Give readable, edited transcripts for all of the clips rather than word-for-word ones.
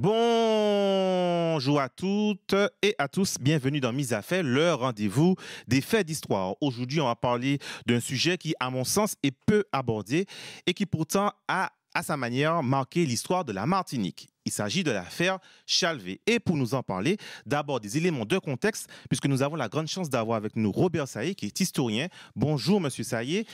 Bonjour à toutes et à tous, bienvenue dans Mise à fait, le rendez-vous des faits d'histoire. Aujourd'hui, on va parler d'un sujet qui, à mon sens, est peu abordé et qui pourtant a, à sa manière, marqué l'histoire de la Martinique. Il s'agit de l'affaire Chalvet. Et pour nous en parler, d'abord des éléments de contexte, puisque nous avons la grande chance d'avoir avec nous Robert Saillé, qui est historien. Bonjour, monsieur Saillé.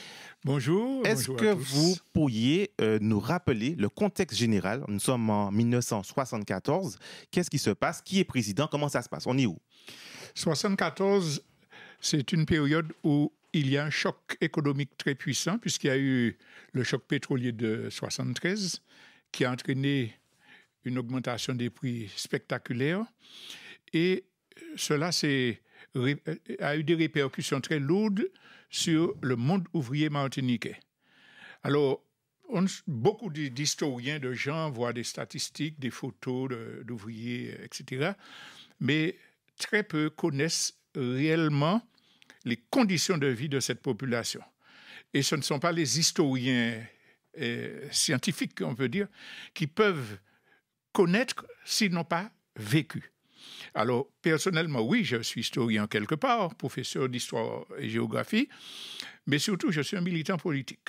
Bonjour. Est-ce Bonjour que à tous. vous pourriez nous rappeler le contexte général? Nous sommes en 1974. Qu'est-ce qui se passe? Qui est président? Comment ça se passe? On est où? 74, c'est une période où il y a un choc économique très puissant, puisqu'il y a eu le choc pétrolier de 73, qui a entraîné une augmentation des prix spectaculaire. Et cela a eu des répercussions très lourdes sur le monde ouvrier martiniquais. Alors, beaucoup d'historiens, de gens voient des statistiques, des photos d'ouvriers, etc. Mais très peu connaissent réellement les conditions de vie de cette population. Et ce ne sont pas les historiens scientifiques, on peut dire, qui peuvent connaître s'ils n'ont pas vécu. Alors, personnellement, oui, je suis historien quelque part, professeur d'histoire et géographie, mais surtout, je suis un militant politique.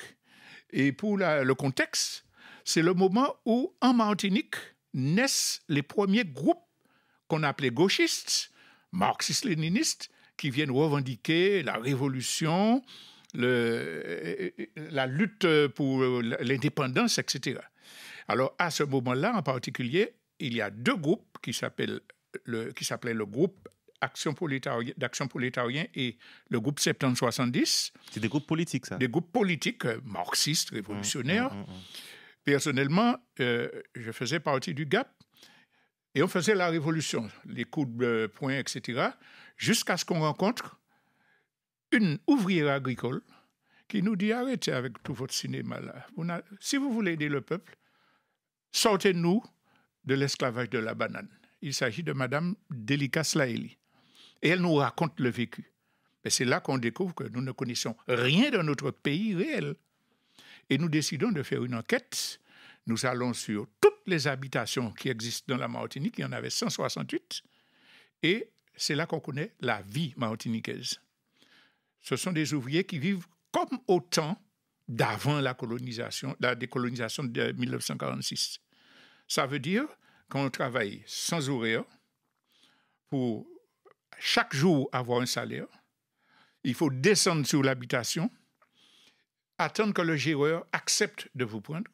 Et pour le contexte, c'est le moment où, en Martinique, naissent les premiers groupes qu'on appelait gauchistes, marxistes-léninistes, qui viennent revendiquer la révolution, la lutte pour l'indépendance, etc. Alors, à ce moment-là, en particulier, il y a deux groupes qui s'appelaient le groupe d'Action Prolétarien et le groupe 70-70. C'est des groupes politiques, ça? Des groupes politiques marxistes, révolutionnaires. Personnellement, je faisais partie du GAP et on faisait la révolution, les coups de poing, etc., jusqu'à ce qu'on rencontre une ouvrière agricole qui nous dit « Arrêtez avec tout votre cinéma là. Si vous voulez aider le peuple, sortez-nous de l'esclavage de la banane. » Il s'agit de Madame Delika Slaeli. Et elle nous raconte le vécu. Mais c'est là qu'on découvre que nous ne connaissons rien de notre pays réel. Et nous décidons de faire une enquête. Nous allons sur toutes les habitations qui existent dans la Martinique. Il y en avait 168. Et c'est là qu'on connaît la vie martiniquaise. Ce sont des ouvriers qui vivent comme au temps d'avant la décolonisation de 1946. Ça veut dire qu'on travaille sans horaire pour chaque jour avoir un salaire. Il faut descendre sur l'habitation, attendre que le géreur accepte de vous prendre.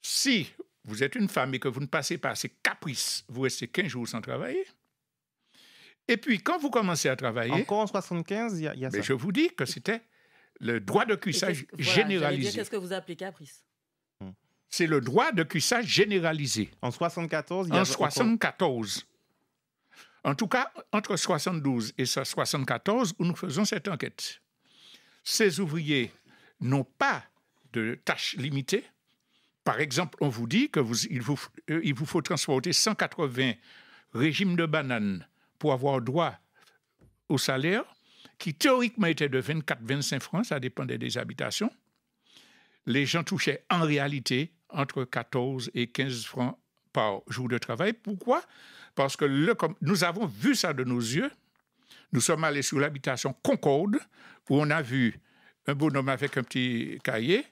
Si vous êtes une femme et que vous ne passez pas ces caprices, vous restez 15 jours sans travailler. Et puis, quand vous commencez à travailler... Encore en 75, il y a ça. Je vous dis que c'était le droit de cuissage généralisé. Qu'est-ce que vous appelez caprice? C'est le droit de cuissage généralisé. En 74, En 74. En tout cas, entre 72 et 74, où nous faisons cette enquête. Ces ouvriers n'ont pas de tâches limitées. Par exemple, on vous dit qu'il vous faut transporter 180 régimes de bananes pour avoir droit au salaire, qui théoriquement était de 24-25 francs, ça dépendait des habitations. Les gens touchaient en réalité entre 14 et 15 francs par jour de travail. Pourquoi? Parce que nous avons vu ça de nos yeux. Nous sommes allés sur l'habitation Concorde, où on a vu un bonhomme avec un petit cahier,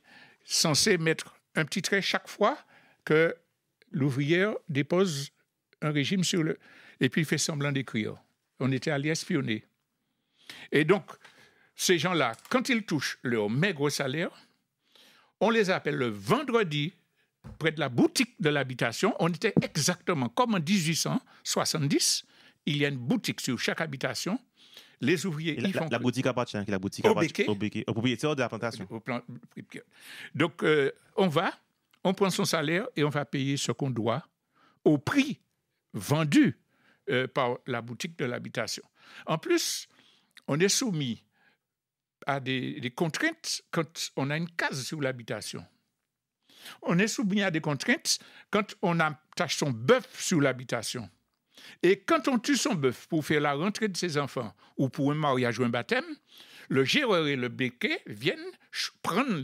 censé mettre un petit trait chaque fois que l'ouvrière dépose un régime sur le... Et puis il fait semblant d'écrire. On était allés espionner. Et donc, ces gens-là, quand ils touchent leur maigre salaire, on les appelle le vendredi, près de la boutique de l'habitation. On était exactement comme en 1870. Il y a une boutique sur chaque habitation. Les ouvriers... La boutique appartient à qui? La boutique appartient au propriétaire de la plantation. Donc, on prend son salaire et on va payer ce qu'on doit au prix vendu par la boutique de l'habitation. En plus, on est soumis à des contraintes quand on a une case sur l'habitation. On est soumis à des contraintes quand on attache son bœuf sur l'habitation. Et quand on tue son bœuf pour faire la rentrée de ses enfants ou pour un mariage ou un baptême, le géreur et le béquet viennent prendre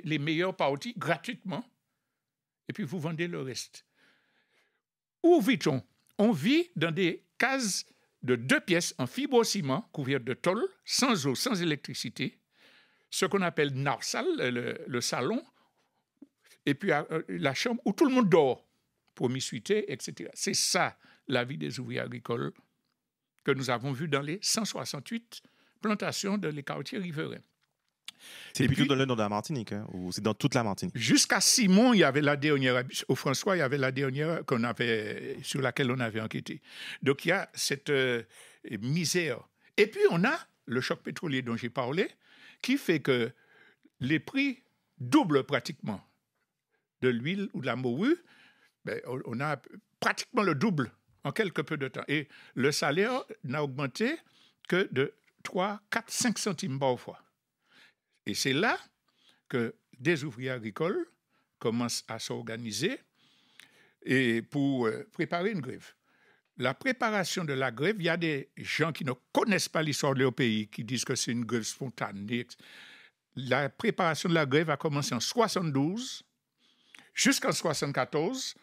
les meilleures parties gratuitement et puis vous vendez le reste. Où vit-on? On vit dans des cases de 2 pièces en fibrociment couvertes de tôle, sans eau, sans électricité, ce qu'on appelle narsal, le salon, et puis la chambre où tout le monde dort, promiscuité, etc. C'est ça la vie des ouvriers agricoles que nous avons vu dans les 168 plantations de les quartiers riverains. C'est plutôt dans le nord de la Martinique, hein, ou c'est dans toute la Martinique? Jusqu'à Simon, il y avait la dernière, au François, il y avait la dernière sur laquelle on avait enquêté. Donc il y a cette misère. Et puis on a le choc pétrolier dont j'ai parlé, qui fait que les prix doublent pratiquement de l'huile ou de la morue. Ben, on a pratiquement le double en quelque peu de temps. Et le salaire n'a augmenté que de 3, 4, 5 centimes parfois. Et c'est là que des ouvriers agricoles commencent à s'organiser et pour préparer une grève. La préparation de la grève, il y a des gens qui ne connaissent pas l'histoire de leur pays, qui disent que c'est une grève spontanée. La préparation de la grève a commencé en 72 jusqu'en 74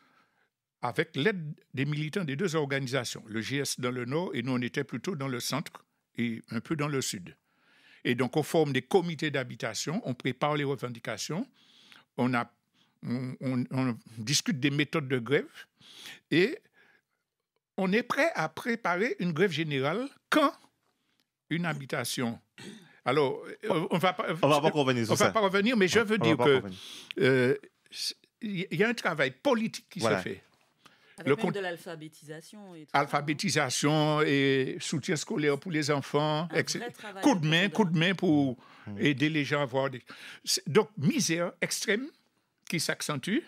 avec l'aide des militants des 2 organisations, le GS dans le nord et nous on était plutôt dans le centre et un peu dans le sud. Et donc, on forme des comités d'habitation, on prépare les revendications, on discute des méthodes de grève et on est prêt à préparer une grève générale quand une habitation... Alors, on va pas revenir sur ça. On ne va pas revenir, mais je veux dire qu'il y a un travail politique qui se fait. Avec même de l'alphabétisation. Alphabétisation et soutien scolaire pour les enfants, etc. Coup de main pour aider les gens à voir des... Donc, misère extrême qui s'accentue,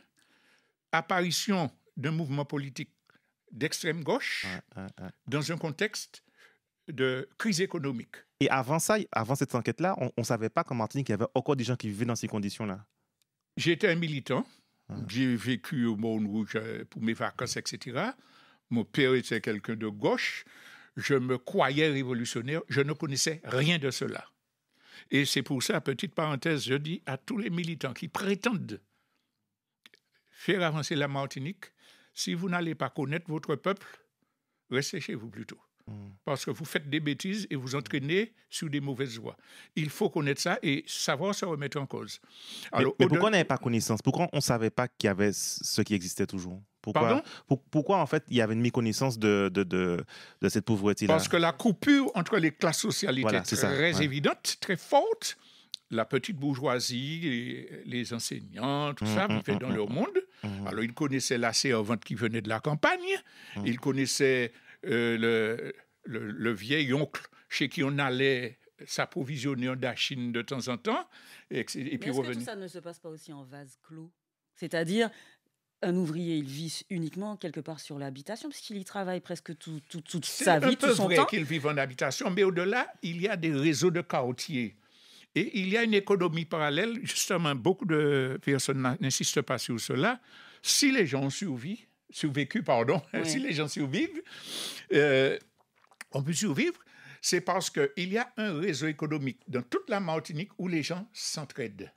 apparition d'un mouvement politique d'extrême gauche dans un contexte de crise économique. Et avant ça, avant cette enquête-là, on ne savait pas qu'en Martinique, il y avait encore des gens qui vivaient dans ces conditions-là. J'étais un militant. J'ai vécu au Montrouge pour mes vacances, etc. Mon père était quelqu'un de gauche. Je me croyais révolutionnaire. Je ne connaissais rien de cela. Et c'est pour ça, petite parenthèse, je dis à tous les militants qui prétendent faire avancer la Martinique, si vous n'allez pas connaître votre peuple, restez chez vous plutôt. Parce que vous faites des bêtises et vous entraînez sur des mauvaises voies. Il faut connaître ça et savoir se remettre en cause. Alors, mais pourquoi on n'avait pas connaissance? Pourquoi on ne savait pas qu'il y avait ce qui existait toujours? Pourquoi, en fait, il y avait une méconnaissance de cette pauvreté-là? Parce que la coupure entre les classes sociales était très évidente, très forte. La petite bourgeoisie, les enseignants, tout ça, vivaient dans leur monde. Alors, ils connaissaient la servante qui venait de la campagne. Ils connaissaient... le vieil oncle chez qui on allait s'approvisionner en dachine de temps en temps. Et puis est-ce que tout ça ne se passe pas aussi en vase clos? C'est-à-dire, un ouvrier, il vit uniquement quelque part sur l'habitation, parce qu'il y travaille presque toute sa vie, tout son temps. C'est un peu vrai qu'il vive en habitation, mais au-delà, il y a des réseaux de quartiers. Et il y a une économie parallèle. Justement, beaucoup de personnes n'insistent pas sur cela. Si les gens survécu, si les gens survivent, on peut survivre, c'est parce qu'il y a un réseau économique dans toute la Martinique où les gens s'entraident.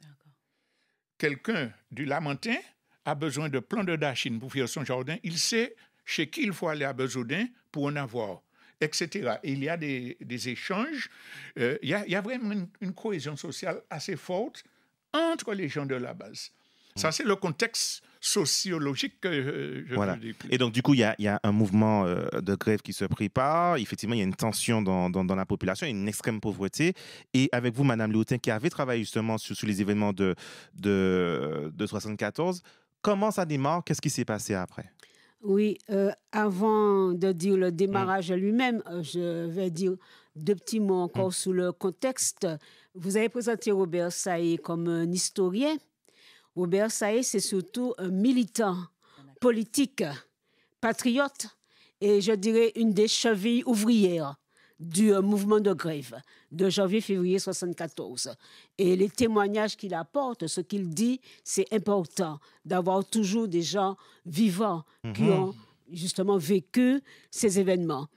Quelqu'un du Lamentin a besoin de plants de dachine pour faire son jardin, il sait chez qui il faut aller à Besaudin pour en avoir, etc. Et il y a des échanges, il y a vraiment une cohésion sociale assez forte entre les gens de la base. Ça, c'est le contexte sociologique que je veux décrire. Et donc, du coup, il y a un mouvement de grève qui se prépare. Effectivement, il y a une tension dans la population, une extrême pauvreté. Et avec vous, Madame Léotin, qui avait travaillé justement sur les événements de 74, comment ça démarre? Qu'est-ce qui s'est passé après? Oui, avant de dire le démarrage lui-même, je vais dire 2 petits mots encore sur le contexte. Vous avez présenté Robert Saé comme un historien. Robert Saé, c'est surtout un militant politique, patriote, et je dirais une des chevilles ouvrières du mouvement de grève de janvier-février 74. Et les témoignages qu'il apporte, ce qu'il dit, c'est important d'avoir toujours des gens vivants qui ont justement vécu ces événements.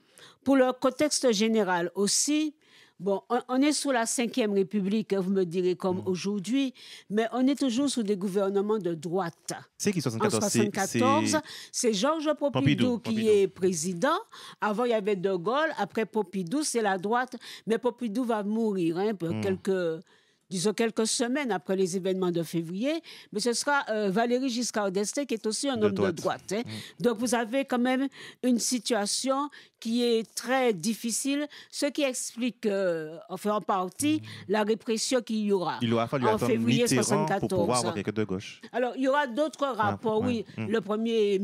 Pour le contexte général aussi, Bon, on est sous la 5e République, vous me direz, comme aujourd'hui, mais on est toujours sous des gouvernements de droite. C'est qui, 74? En 74, c'est Georges Pompidou qui est président. Avant, il y avait De Gaulle. Après Pompidou, c'est la droite. Mais Pompidou va mourir quelques semaines après les événements de février, mais ce sera Valéry Giscard d'Estaing qui est aussi un homme de droite. Hein. Donc vous avez quand même une situation qui est très difficile, ce qui explique en partie la répression qu'il y aura. Il aura fallu attendre Mitterrand pour pouvoir avoir quelqu'un de gauche. Alors il y aura d'autres rapports, oui. Le premier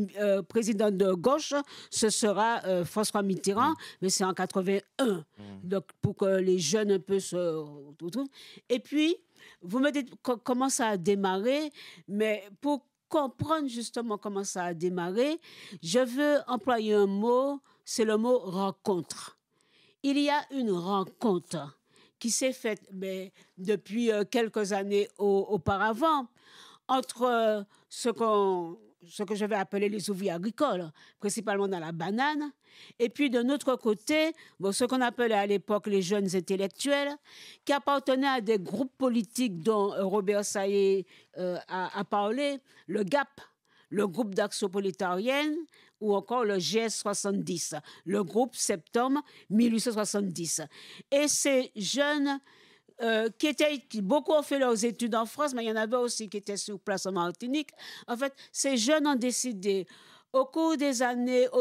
président de gauche, ce sera François Mitterrand, mais c'est en 81. Donc pour que les jeunes un peu se retrouvent. Et puis, vous me dites comment ça a démarré, mais pour comprendre justement comment ça a démarré, je veux employer un mot, c'est le mot rencontre. Il y a une rencontre qui s'est faite depuis quelques années auparavant entre ce que je vais appeler les ouvriers agricoles, principalement dans la banane, et puis de notre côté, ce qu'on appelait à l'époque les jeunes intellectuels, qui appartenaient à des groupes politiques dont Robert Saillé a parlé, le GAP, le groupe d'action prolétarienne, ou encore le GS70, le groupe Septembre 1870. Et ces jeunes beaucoup ont fait leurs études en France, mais il y en avait aussi qui étaient sur place en Martinique. En fait, ces jeunes ont décidé, au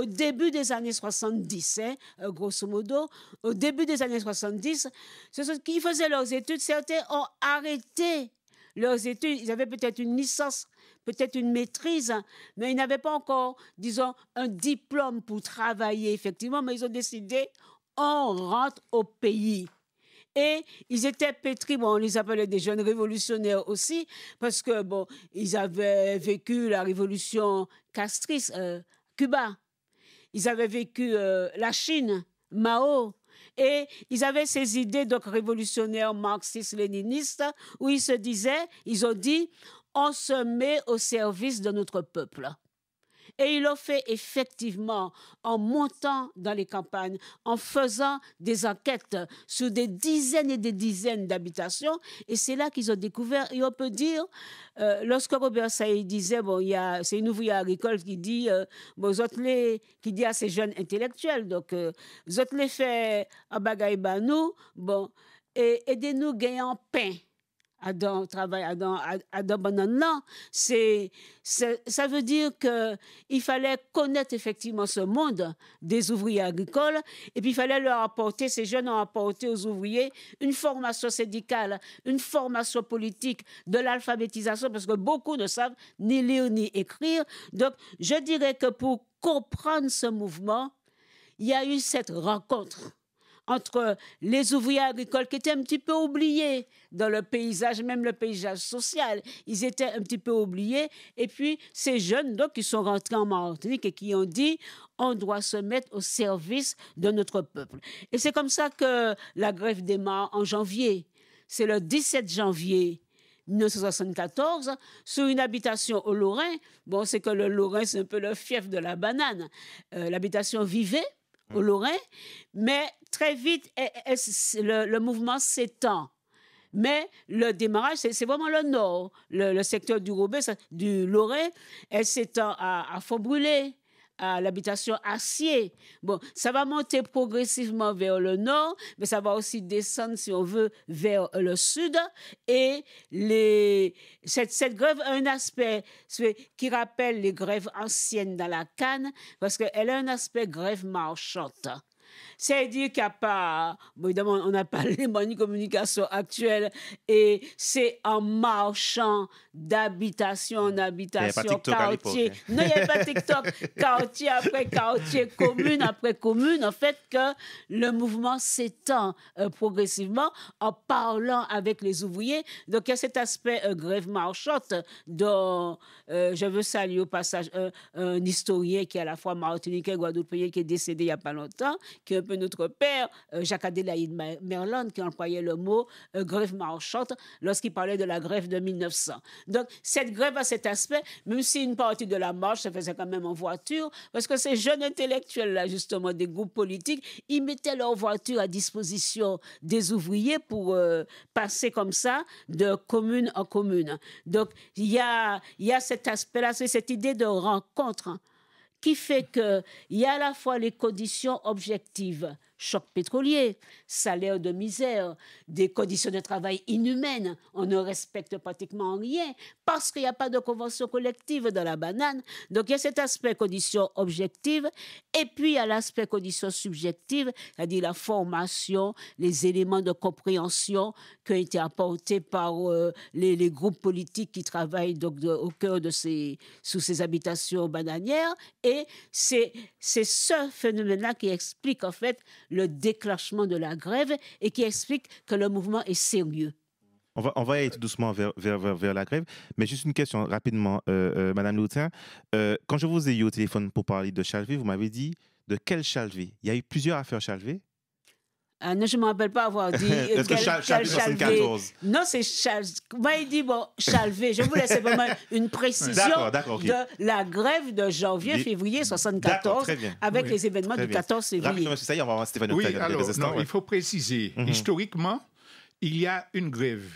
début des années 70, grosso modo, au début des années 70, ceux qui faisaient leurs études, certains ont arrêté leurs études. Ils avaient peut-être une licence, peut-être une maîtrise, mais ils n'avaient pas encore, disons, un diplôme pour travailler, effectivement, mais ils ont décidé, on rentre au pays. Et ils étaient pétris, on les appelait des jeunes révolutionnaires aussi, parce que, ils avaient vécu la révolution castriste, Cuba. Ils avaient vécu la Chine, Mao. Et ils avaient ces idées donc révolutionnaires marxistes-léninistes, où ils ont dit, on se met au service de notre peuple. Et ils l'ont fait effectivement en montant dans les campagnes, en faisant des enquêtes sur des dizaines et des dizaines d'habitations. Et c'est là qu'ils ont découvert, et on peut dire, lorsque Robert Saillé disait, c'est une ouvrière agricole qui dit, qui dit à ces jeunes intellectuels, donc, vous autres les fait en bagaille banou, et aidez-nous gagner en pain. Adam travaille Adam banane. Ça veut dire qu'il fallait connaître effectivement ce monde des ouvriers agricoles et puis il fallait leur apporter, ces jeunes ont apporté aux ouvriers une formation syndicale, une formation politique, de l'alphabétisation parce que beaucoup ne savent ni lire ni écrire. Donc je dirais que pour comprendre ce mouvement, il y a eu cette rencontre entre les ouvriers agricoles qui étaient un petit peu oubliés dans le paysage, même le paysage social. Ils étaient un petit peu oubliés. Et puis, ces jeunes donc, qui sont rentrés en Martinique et qui ont dit on doit se mettre au service de notre peuple. Et c'est comme ça que la grève démarre en janvier. C'est le 17 janvier 1974, sur une habitation au Lorrain. C'est que le Lorrain, c'est un peu le fief de la banane. L'habitation vivait au Lorrain, mais très vite, le mouvement s'étend. Mais le démarrage, c'est vraiment le nord, le secteur du Lorrain, elle s'étend à Font-Brûlé, à l'habitation Acier. Ça va monter progressivement vers le nord, mais ça va aussi descendre, si on veut, vers le sud. Et cette grève a un aspect qui rappelle les grèves anciennes dans la canne, parce qu'elle a un aspect grève marchande. C'est-à-dire qu'il n'y a pas, évidemment, on n'a pas les moyens de communication actuels et c'est en marchant d'habitation en habitation, quartier. Non, il n'y avait pas TikTok, quartier après quartier, commune après commune, en fait, que le mouvement s'étend progressivement en parlant avec les ouvriers. Donc, il y a cet aspect grève marchande dont je veux saluer au passage un historien qui est à la fois martiniquais et guadeloupéen qui est décédé il n'y a pas longtemps, qui est un peu notre père, Jacques Adélaïde Merlande, qui employait le mot grève marchande lorsqu'il parlait de la grève de 1900. Donc, cette grève a cet aspect, même si une partie de la marche se faisait quand même en voiture, parce que ces jeunes intellectuels-là, justement, des groupes politiques, ils mettaient leur voiture à disposition des ouvriers pour passer comme ça de commune en commune. Donc, il y a cet aspect-là, c'est cette idée de rencontre qui fait qu'il y a à la fois les conditions objectives, choc pétrolier, salaire de misère, des conditions de travail inhumaines, on ne respecte pratiquement rien parce qu'il n'y a pas de convention collective dans la banane. Donc il y a cet aspect conditions objectives et puis il y a l'aspect conditions subjectives, c'est-à-dire la formation, les éléments de compréhension qui ont été apportés par les groupes politiques qui travaillent donc au cœur sous ces habitations bananières. Et c'est ce phénomène-là qui explique en fait le déclenchement de la grève et qui explique que le mouvement est sérieux. On va aller tout doucement vers la grève, mais juste une question rapidement, Madame Loutin. Quand je vous ai eu au téléphone pour parler de Chalvet, vous m'avez dit de quel Chalvet? Il y a eu plusieurs affaires Chalvet? Non, je ne me rappelle pas avoir dit. Est-ce que Chalvet 74? Non, c'est Chalvet. Moi, il dit, bon, Chalvet. Je voulais simplement une précision okay. de la grève de janvier-février 74 avec les événements du 14 février. Ça y est, on va voir Stéphane. Oui, alors, il faut préciser. Historiquement, il y a une grève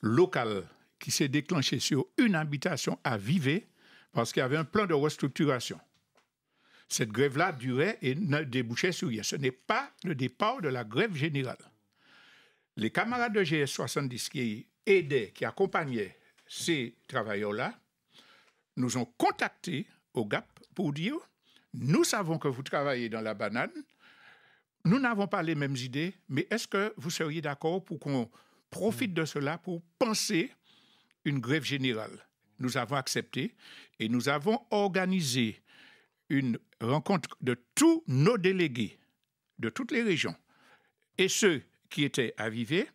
locale qui s'est déclenchée sur une habitation à Vivey parce qu'il y avait un plan de restructuration. Cette grève-là durait et ne débouchait sur rien. Ce n'est pas le départ de la grève générale. Les camarades de GS70 qui aidaient, qui accompagnaient ces travailleurs-là, nous ont contactés au GAP pour dire « Nous savons que vous travaillez dans la banane, nous n'avons pas les mêmes idées, mais est-ce que vous seriez d'accord pour qu'on profite de cela pour penser une grève générale ?» Nous avons accepté et nous avons organisé une rencontre de tous nos délégués de toutes les régions et ceux qui étaient à Vivey,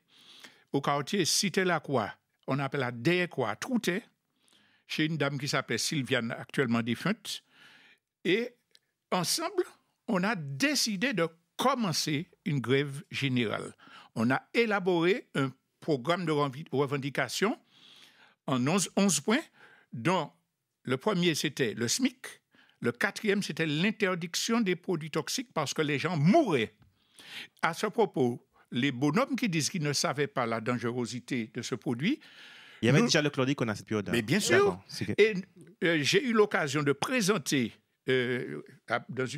au quartier Cité-la-Croix, on appelle la Décroix, Troutet, chez une dame qui s'appelait Sylviane, actuellement défunte. Et ensemble, on a décidé de commencer une grève générale. On a élaboré un programme de revendication en 11 points, dont le premier, c'était le SMIC. Le quatrième, c'était l'interdiction des produits toxiques parce que les gens mouraient. À ce propos, les bonhommes qui disent qu'ils ne savaient pas la dangerosité de ce produit... Il y avait déjà le chlordécone à cette période. Mais bien sûr. Et j'ai eu l'occasion de présenter dans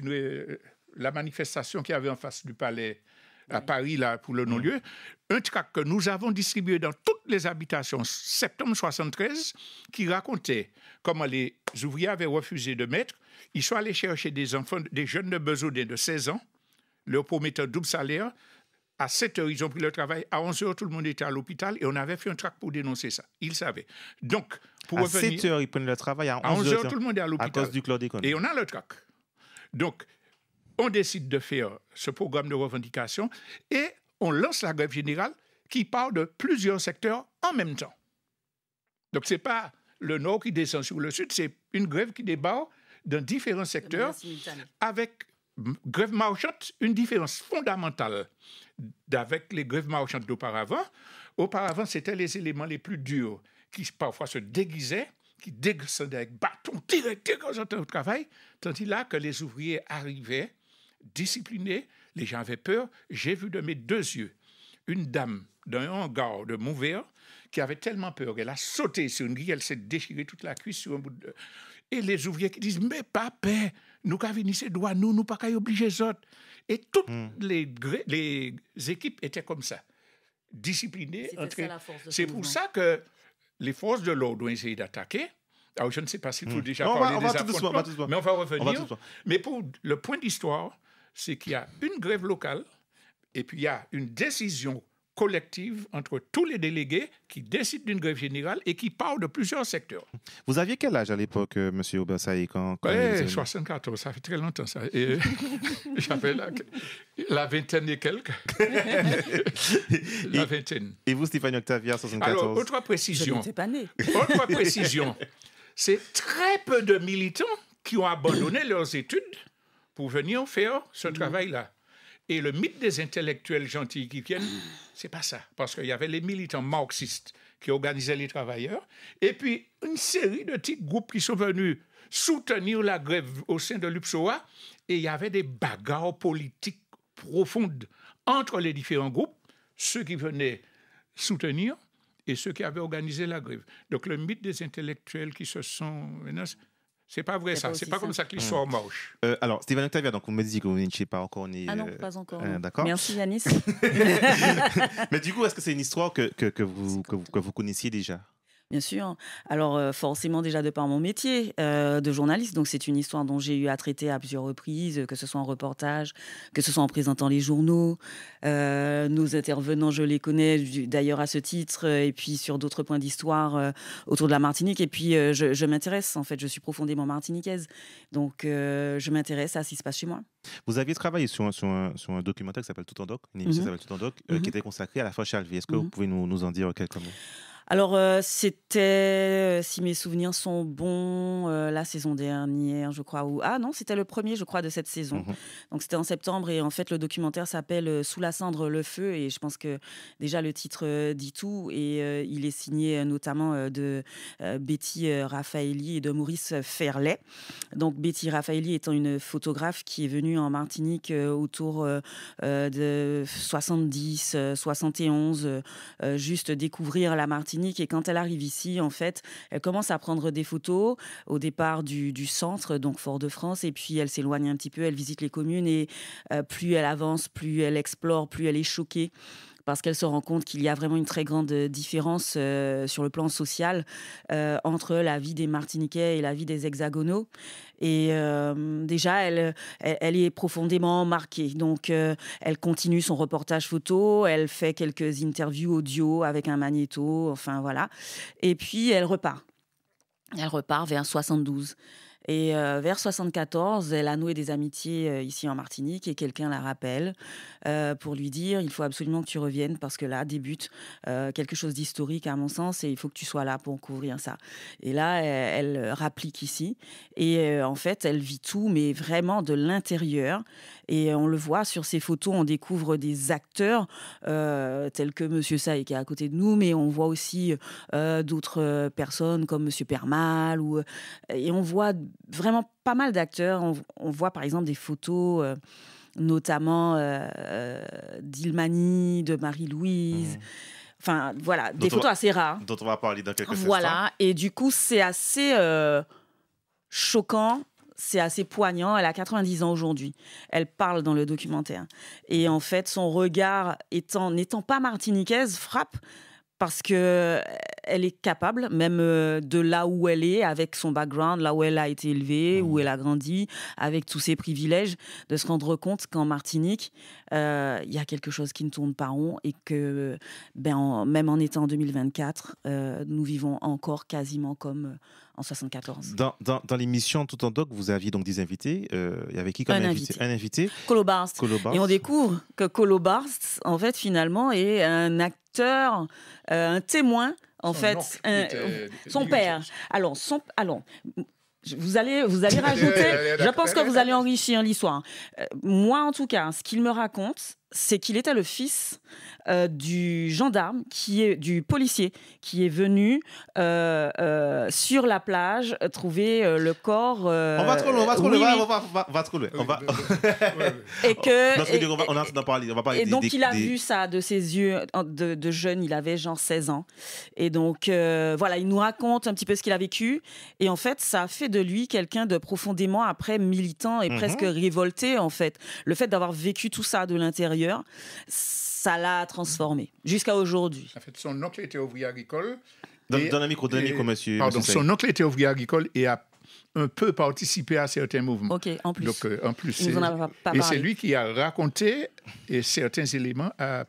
la manifestation qu'il y avait en face du palais à Paris, là, pour le non-lieu, un tract que nous avons distribué dans toutes les habitations septembre 73 qui racontait comment les ouvriers avaient refusé de mettre. Ils sont allés chercher des enfants, des jeunes de besognais de 16 ans, leur promettant double salaire. À 7 heures, ils ont pris le travail. À 11 heures, tout le monde était à l'hôpital et on avait fait un tract pour dénoncer ça. Ils savaient. Donc, pour à 7 heures, ils prennent le travail. À 11 heures, tout le monde est à l'hôpital. À cause du chlordécone. Et on a le tract. Donc, on décide de faire ce programme de revendication et on lance la grève générale qui part de plusieurs secteurs en même temps. Donc, ce n'est pas le nord qui descend sur le sud, c'est une grève qui débarque dans différents secteurs avec grève marchande, une différence fondamentale avec les grèves marchandes d'auparavant. Auparavant, c'était les éléments les plus durs qui parfois se déguisaient, qui descendaient avec bâton direct au travail, tandis là que les ouvriers arrivaient disciplinés, les gens avaient peur. J'ai vu de mes deux yeux une dame d'un hangar de Montvert qui avait tellement peur qu'elle a sauté sur une grille, elle s'est déchirée toute la cuisse sur un bout de... Et les ouvriers qui disent « Mais papa, nous qu'à venir ces droits, nous pas qu'à obliger les autres. » Et toutes les équipes étaient comme ça, disciplinées. C'est pour ça que les forces de l'ordre ont essayé d'attaquer. Alors, je ne sais pas s'il faut déjà parler des affrontements, mais on va revenir. Mais pour le point d'histoire, c'est qu'il y a une grève locale et puis il y a une décision collective entre tous les délégués qui décident d'une grève générale et qui parlent de plusieurs secteurs. Vous aviez quel âge à l'époque, M. Obersaï, quand 74, ça fait très longtemps ça. Et j'avais la vingtaine et quelques. La vingtaine. Et vous, Stéphanie Octavia, 74? Alors, autre précision. Je n'étais pas né. Autre précision. C'est très peu de militants qui ont abandonné leurs études pour venir faire ce travail-là. Et le mythe des intellectuels gentils qui viennent, c'est pas ça. Parce qu'il y avait les militants marxistes qui organisaient les travailleurs, et puis une série de petits groupes qui sont venus soutenir la grève au sein de l'UPSOA, et il y avait des bagarres politiques profondes entre les différents groupes, ceux qui venaient soutenir et ceux qui avaient organisé la grève. Donc le mythe des intellectuels qui se sont... C'est pas vrai ça, c'est pas comme ça que l'histoire marche. Alors, Stéphane Octavia, donc vous me dites que vous n'étiez pas encore né. Ah non, pas encore. D'accord. Merci Yanis. Mais du coup, est-ce que c'est une histoire que vous connaissiez déjà? Bien sûr. Alors, forcément, déjà de par mon métier de journaliste, donc c'est une histoire dont j'ai eu à traiter à plusieurs reprises, que ce soit en reportage, que ce soit en présentant les journaux. Nos intervenants, je les connais d'ailleurs à ce titre, et puis sur d'autres points d'histoire autour de la Martinique. Et puis, je m'intéresse, en fait, je suis profondément martiniquaise. Donc, je m'intéresse à ce qui se passe chez moi. Vous aviez travaillé sur un documentaire qui s'appelle Tout en Doc, une émission qui s'appelle Tout en Doc, qui était consacrée à la Foch Alvé. Est-ce que vous pouvez nous en dire quelques mots? Alors, c'était, si mes souvenirs sont bons, la saison dernière, je crois. Ah non, c'était le premier, je crois, de cette saison. Donc, c'était en septembre. Et en fait, le documentaire s'appelle Sous la cendre, le feu. Et je pense que déjà, le titre dit tout. Et il est signé notamment de Betty Raffaelli et de Maurice Ferlet. Donc, Betty Raffaelli étant une photographe qui est venue en Martinique autour de 70, 71, juste découvrir la Martinique. Et quand elle arrive ici, en fait, elle commence à prendre des photos au départ du centre, donc Fort-de-France, et puis elle s'éloigne un petit peu, elle visite les communes, et plus elle avance, plus elle explore, plus elle est choquée, parce qu'elle se rend compte qu'il y a vraiment une très grande différence sur le plan social entre la vie des Martiniquais et la vie des Hexagonaux. Et déjà, elle est profondément marquée. Donc, elle continue son reportage photo, elle fait quelques interviews audio avec un magnéto, enfin voilà. Et puis, elle repart. Elle repart vers 72. Et vers 74, elle a noué des amitiés ici en Martinique et quelqu'un la rappelle pour lui dire il faut absolument que tu reviennes parce que là débute quelque chose d'historique à mon sens et il faut que tu sois là pour couvrir ça. Et là, elle rapplique ici et en fait, elle vit tout, mais vraiment de l'intérieur. Et on le voit sur ces photos, on découvre des acteurs tels que Monsieur Saï qui est à côté de nous, mais on voit aussi d'autres personnes comme Monsieur Permal et on voit vraiment pas mal d'acteurs. On voit par exemple des photos, notamment d'Ilmani, de Marie-Louise. Enfin, voilà, des photos assez rares. Dont on va parler dans quelques instants. Voilà, et du coup, c'est assez choquant, c'est assez poignant. Elle a 90 ans aujourd'hui. Elle parle dans le documentaire. Et en fait, son regard, n'étant pas martiniquaise, frappe parce qu'elle est capable, même de là où elle est, avec son background, là où elle a été élevée, où elle a grandi, avec tous ses privilèges, de se rendre compte qu'en Martinique, il y a quelque chose qui ne tourne pas rond et que, même en étant en 2024, nous vivons encore quasiment comme en 74. Dans l'émission Tout en Doc, vous aviez donc des invités. Il y avait qui comme invité? Un invité. Colo Barst. Et on découvre que Colo Barst, en fait, finalement, est un acteur, un témoin, son père. Alors, vous allez rajouter. Je pense que vous allez enrichir l'histoire. Moi, en tout cas, ce qu'il me raconte, c'est qu'il était le fils du gendarme, du policier, qui est venu sur la plage trouver le corps. On va trop loin, on va trop loin. Et que. On est en train d'en parler. On va parler. Et donc, il a vu ça de ses yeux de jeune. Il avait genre 16 ans. Et donc, voilà, il nous raconte un petit peu ce qu'il a vécu. Et en fait, ça a fait de lui quelqu'un de profondément, après, militant et presque révolté, en fait. Le fait d'avoir vécu tout ça de l'intérieur, ça l'a transformé jusqu'à aujourd'hui. En fait, son oncle était ouvrier agricole. Dans un micro, monsieur. Pardon, son oncle était ouvrier agricole et a un peu participé à certains mouvements. Ok, en plus. Donc, en plus, il nous en a pas parlé. Et c'est lui qui a raconté certains éléments à.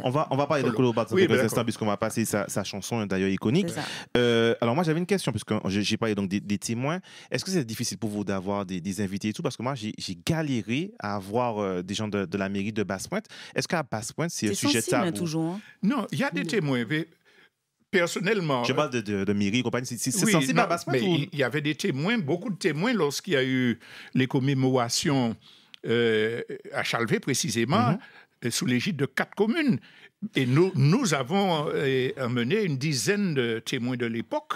On va parler de Colo Barst dans quelques instants, puisqu'on va passer sa chanson, d'ailleurs iconique. Alors, moi, j'avais une question, puisque j'ai parlé donc des témoins. Est-ce que c'est difficile pour vous d'avoir des invités et tout? Parce que moi, j'ai galéré à avoir des gens de la mairie de Basse-Pointe. Est-ce qu'à Basse-Pointe, c'est un sujet tabou? Toujours, hein? Non, il y a des témoins. Personnellement... Je parle de mairie et compagnie. C'est sensible à Basse-Pointe? Mais il y avait des témoins, beaucoup de témoins lorsqu'il y a eu les commémorations à Chalvet précisément, sous l'égide de 4 communes. Et nous avons emmené une dizaine de témoins de l'époque.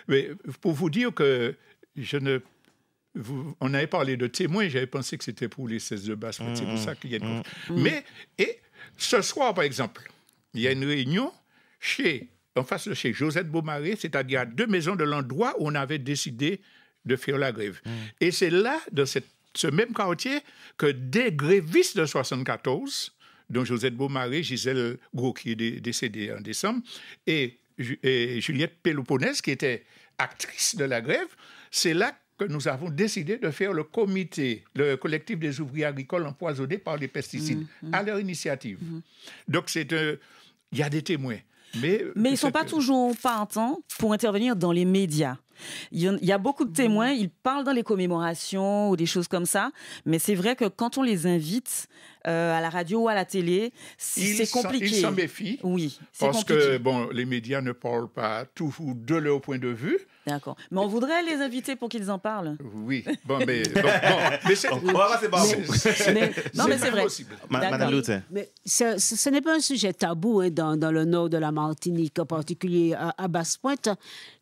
Mais pour vous dire que on avait parlé de témoins, j'avais pensé que c'était pour les 16 de Basse-Pointe, c'est pour ça qu'il y a une... Mais ce soir, par exemple, il y a une réunion en face de chez Josette Beaumarais, c'est-à-dire à 2 maisons de l'endroit où on avait décidé de faire la grève. Et c'est là, dans ce même quartier, que des grévistes de 1974, dont Josette Beaumarais, Gisèle Gros, qui est décédée en décembre, et Juliette Péloponnèse, qui était actrice de la grève, c'est là que nous avons décidé de faire le collectif des ouvriers agricoles empoisonnés par les pesticides, à leur initiative. Donc, il y a des témoins. Mais ils ne sont pas toujours partants pour intervenir dans les médias. Il y a beaucoup de témoins, ils parlent dans les commémorations ou des choses comme ça, mais c'est vrai que quand on les invite à la radio ou à la télé, c'est compliqué. Ils s'en méfient, oui, c'est parce compliqué. que les médias ne parlent pas tout de leur point de vue. D'accord. Mais on voudrait les inviter pour qu'ils en parlent. Oui. Mais c'est... Non, mais c'est vrai. Madame Loutin. Mais ce n'est pas un sujet tabou dans le nord de la Martinique, en particulier à Basse-Pointe.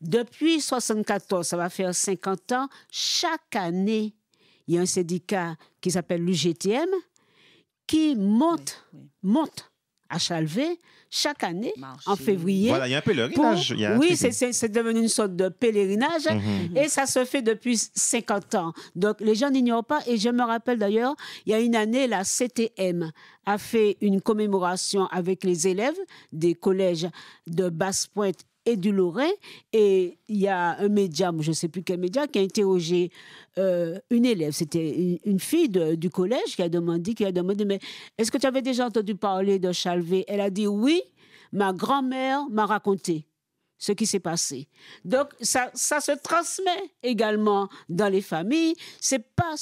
Depuis 1974, ça va faire 50 ans, chaque année, il y a un syndicat qui s'appelle l'UGTM qui monte à Chalvet chaque année, en février. Voilà, il y a un pèlerinage. Oui, c'est devenu une sorte de pèlerinage et ça se fait depuis 50 ans. Donc, les gens n'ignorent pas. Et je me rappelle d'ailleurs, il y a une année, la CTM a fait une commémoration avec les élèves des collèges de Basse-Pointe et du Lorrain. Et il y a un média, je ne sais plus quel média, qui a interrogé une élève. C'était une fille du collège qui a demandé, mais est-ce que tu avais déjà entendu parler de Chalvet? Elle a dit oui, ma grand-mère m'a raconté ce qui s'est passé. Donc, ça se transmet également dans les familles. Ce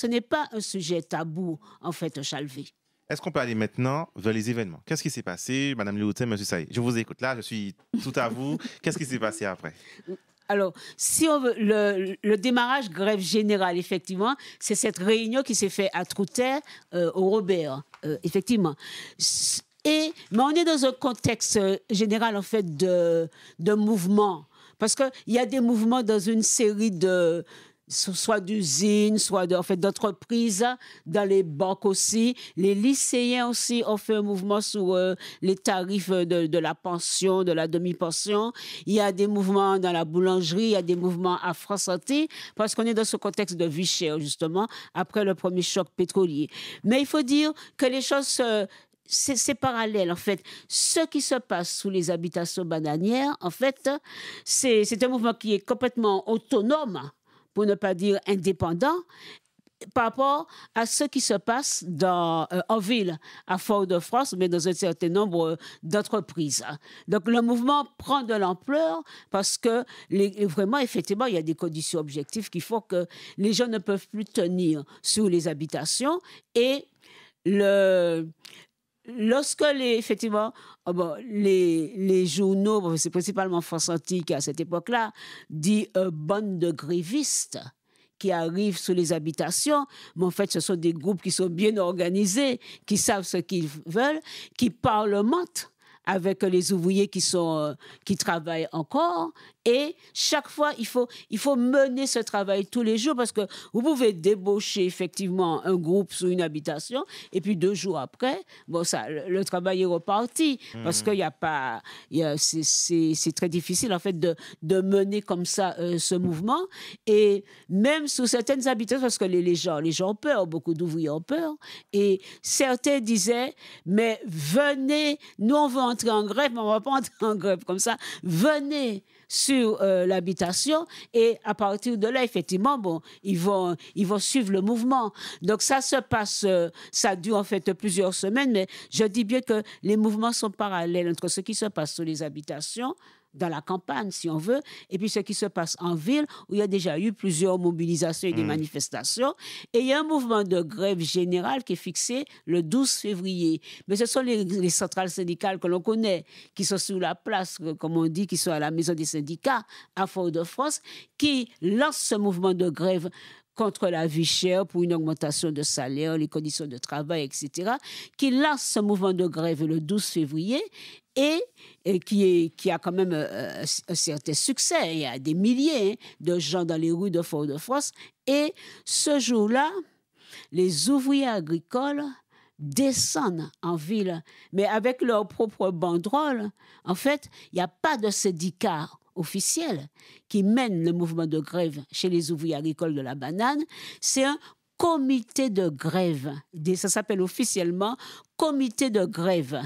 n'est pas un sujet tabou, en fait, Chalvet. Est-ce qu'on peut aller maintenant vers les événements? Qu'est-ce qui s'est passé, Madame Léotin, Monsieur Saïd? Je vous écoute. Là, je suis tout à vous. Qu'est-ce qui s'est passé après? Alors, si on veut, le démarrage grève générale, effectivement, c'est cette réunion qui s'est faite à Trouter, au Robert, effectivement. Mais on est dans un contexte général, en fait, de mouvements. Parce qu'il y a des mouvements dans une série soit d'usines, soit d'entreprises, dans les banques aussi. Les lycéens aussi ont fait un mouvement sur les tarifs de la pension, de la demi-pension. Il y a des mouvements dans la boulangerie, il y a des mouvements à France Santé, parce qu'on est dans ce contexte de vie chère, justement, après le premier choc pétrolier. Mais il faut dire que les choses... C'est parallèle, en fait. Ce qui se passe sous les habitations bananières, en fait, c'est un mouvement qui est complètement autonome, pour ne pas dire indépendant, par rapport à ce qui se passe en ville, à Fort-de-France, mais dans un certain nombre d'entreprises. Donc, le mouvement prend de l'ampleur parce que, vraiment, effectivement, il y a des conditions objectives qui font que les gens ne peuvent plus tenir sur les habitations et lorsque effectivement, les journaux, c'est principalement France Antique à cette époque-là, dit bande de grévistes qui arrivent sous les habitations, mais en fait, ce sont des groupes qui sont bien organisés, qui savent ce qu'ils veulent, qui parlementent avec les ouvriers qui travaillent encore. Et chaque fois, il faut mener ce travail tous les jours parce que vous pouvez débaucher effectivement un groupe sous une habitation et puis 2 jours après, le travail est reparti parce qu'il n'y a pas... c'est très difficile en fait de mener comme ça ce mouvement. Et même sous certaines habitations, parce que les gens ont peur, beaucoup d'ouvriers ont peur, et certains disaient, mais venez, nous on veut entrer en grève, mais on ne va pas entrer en grève comme ça, venez sur l'habitation et à partir de là, effectivement, ils vont suivre le mouvement. Donc ça se passe, ça dure en fait plusieurs semaines, mais je dis bien que les mouvements sont parallèles entre ce qui se passe sur les habitations, dans la campagne, si on veut, et puis ce qui se passe en ville, où il y a déjà eu plusieurs mobilisations et des manifestations. Et il y a un mouvement de grève générale qui est fixé le 12 février. Mais ce sont les centrales syndicales que l'on connaît, qui sont sur la place, comme on dit, qui sont à la maison des syndicats, à Fort-de-France, qui lancent ce mouvement de grève contre la vie chère, pour une augmentation de salaire, les conditions de travail, etc., qui lance ce mouvement de grève le 12 février et qui a quand même un certain succès. Il y a des milliers de gens dans les rues de Fort-de-France. Et ce jour-là, les ouvriers agricoles descendent en ville, mais avec leur propre banderole. En fait, il n'y a pas de syndicat officiel qui mène le mouvement de grève chez les ouvriers agricoles de la banane. C'est un comité de grève. Ça s'appelle officiellement comité de grève